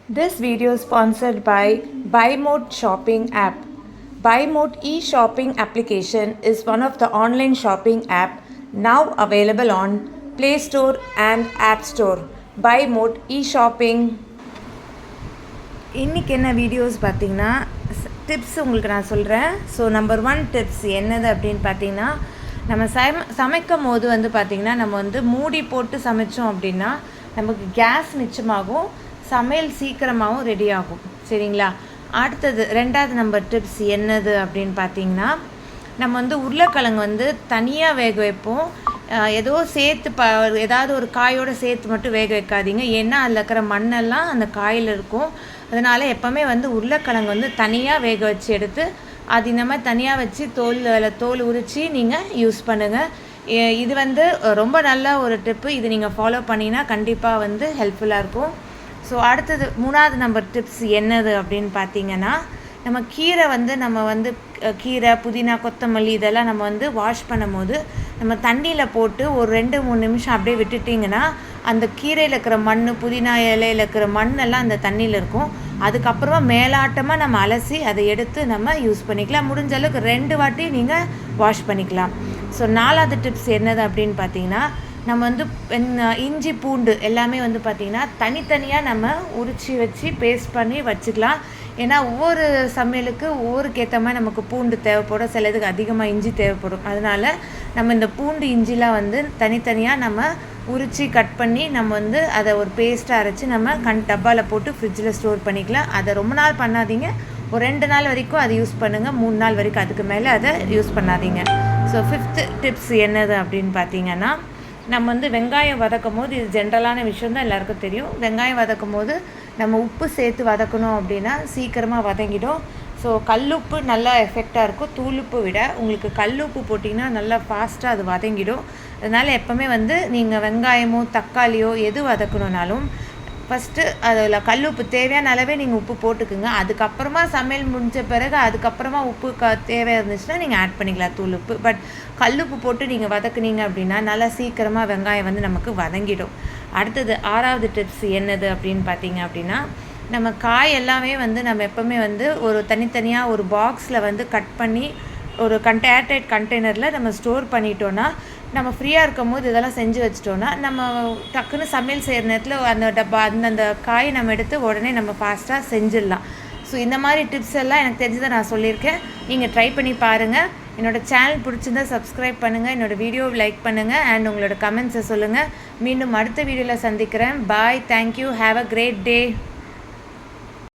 This video is sponsored by BuyMode Shopping app. BuyMode e-shopping application is one of the online shopping app now available on Play Store and App Store. BuyMode e-shopping. இன்றைக்கி என்ன videos பார்த்திங்கன்னா tips உங்களுக்கு நான் சொல்கிறேன். So number 1 tips என்னது அப்படின்னு பார்த்திங்கன்னா, நம்ம சமைக்கும் போது பார்த்திங்கன்னா நம்ம மூடி போட்டு சமைச்சோம் அப்படின்னா நமக்கு கேஸ் மிச்சமாகும், சமையல் சீக்கிரமாகவும் ரெடி ஆகும். சரிங்களா? அடுத்தது 2வது நம்பர் டிப்ஸ் என்னது அப்படின்னு பார்த்தீங்கன்னா, நம்ம உருளைக்கிழங்கு தனியாக வேக வைப்போம். ஏதோ சேர்த்து ஏதாவது ஒரு காயோடு சேர்த்து மட்டும் வேக வைக்காதீங்க. ஏன்னா அதில் இருக்கிற மண்ணெல்லாம் அந்த காயில் இருக்கும். அதனால் எப்போவுமே உருளைக்கிழங்கு தனியாக வேக வச்சு எடுத்து அது இந்த மாதிரி தனியாக வச்சு தோல் உரித்து நீங்கள் யூஸ் பண்ணுங்கள். இது ரொம்ப நல்ல ஒரு டிப்பு. இது நீங்கள் ஃபாலோ பண்ணிங்கன்னா கண்டிப்பாக ஹெல்ப்ஃபுல்லாக இருக்கும். ஸோ அடுத்தது 3வது நம்பர் டிப்ஸ் என்னது அப்படின்னு பார்த்தீங்கன்னா, நம்ம கீரை நம்ம கீரை, புதினா, கொத்தமல்லி இதெல்லாம் நம்ம வாஷ் பண்ணும் போது நம்ம தண்ணியில் போட்டு ஒரு 2-3 நிமிஷம் அப்படியே விட்டுட்டிங்கன்னா அந்த கீரையில் இருக்கிற மண், புதினா இலையில் இருக்கிற மண்ணெல்லாம் அந்த தண்ணியில் இருக்கும். அதுக்கப்புறமா மேலாட்டமாக நம்ம அலசி அதை எடுத்து நம்ம யூஸ் பண்ணிக்கலாம். முடிஞ்ச அளவுக்கு 2 வாட்டி நீங்கள் வாஷ் பண்ணிக்கலாம். ஸோ 4வது டிப்ஸ் என்னது அப்படின்னு பார்த்தீங்கன்னா, நம்ம இஞ்சி பூண்டு எல்லாமே பார்த்திங்கன்னா தனித்தனியாக நம்ம உரித்து வச்சு பேஸ்ட் பண்ணி வச்சுக்கலாம். ஏன்னா ஒவ்வொரு சமையலுக்கு ஒவ்வொருக்கேற்ற மாதிரி நமக்கு பூண்டு தேவைப்படும், சில இதுக்கு அதிகமாக இஞ்சி தேவைப்படும். அதனால் நம்ம இந்த பூண்டு இஞ்சிலாம் தனித்தனியாக நம்ம உரித்து கட் பண்ணி நம்ம அதை ஒரு பேஸ்ட்டாக அரைச்சி நம்ம டப்பாவில் போட்டு ஃப்ரிட்ஜில் ஸ்டோர் பண்ணிக்கலாம். அதை ரொம்ப நாள் பண்ணாதீங்க, ஒரு 2 நாள் வரைக்கும் அதை யூஸ் பண்ணுங்கள், 3 நாள் வரைக்கும். அதுக்கு மேலே அதை யூஸ் பண்ணாதீங்க. ஸோ 5th டிப்ஸ் என்னது அப்படின்னு பார்த்தீங்கன்னா, நம்ம வெங்காயம் வதக்கும் போது, இது ஜென்ரலான விஷயம் தான் எல்லாருக்கும் தெரியும், வெங்காயம் வதக்கும் போது நம்ம உப்பு சேர்த்து வதக்கணும் அப்படின்னா சீக்கிரமாக வதங்கிடும். ஸோ கல்லுப்பு நல்லா எஃபெக்டாக இருக்கும் தூளுப்பு விட. உங்களுக்கு கல்லுப்பு போட்டிங்கன்னா நல்லா ஃபாஸ்ட்டாக அது வதங்கிடும். அதனால் எப்போவுமே நீங்கள் வெங்காயமோ தக்காளியோ எது வதக்கணுன்னாலும் ஃபஸ்ட்டு அதில் கல்லுப்பு தேவையான அளவே நீங்கள் உப்பு போட்டுக்குங்க. அதுக்கப்புறமா சமையல் முடிஞ்ச பிறகு அதுக்கப்புறமா உப்பு தேவையாக இருந்துச்சுன்னா நீங்கள் ஆட் பண்ணிக்கலாம் தூளுப்பு. பட் கல்லுப்பு போட்டு நீங்கள் வதக்குனீங்க அப்படின்னா நல்லா சீக்கிரமாக வெங்காயம் நமக்கு வதங்கிடும். அடுத்தது 6வது டிப்ஸ் என்னது அப்படின்னு பார்த்தீங்க அப்படின்னா, நம்ம காய் எல்லாமே நம்ம எப்போவுமே ஒரு தனித்தனியாக ஒரு பாக்ஸில் கட் பண்ணி ஒரு ஏர்டைட் கண்டெய்னரில் நம்ம ஸ்டோர் பண்ணிட்டோன்னா, நம்ம ஃப்ரீயாக இருக்கும் போது இதெல்லாம் செஞ்சு வச்சிட்டோன்னா நம்ம டக்குன்னு சமையல் செய்கிற நேரத்தில் அந்த டப்பா அந்தந்த காயை நம்ம எடுத்து உடனே நம்ம ஃபாஸ்ட்டாக செஞ்சிடலாம். ஸோ இந்த மாதிரி டிப்ஸ் எல்லாம் எனக்கு தெரிஞ்சதை நான் சொல்லியிருக்கேன். நீங்கள் ட்ரை பண்ணி பாருங்கள். என்னோடய சேனல் பிடிச்சிருந்தால் சப்ஸ்கிரைப் பண்ணுங்கள், என்னோடய வீடியோவை லைக் பண்ணுங்கள், அண்ட் உங்களோட கமெண்ட்ஸை சொல்லுங்கள். மீண்டும் அடுத்த வீடியோவில் சந்திக்கிறேன். Bye, thank you, have a great day.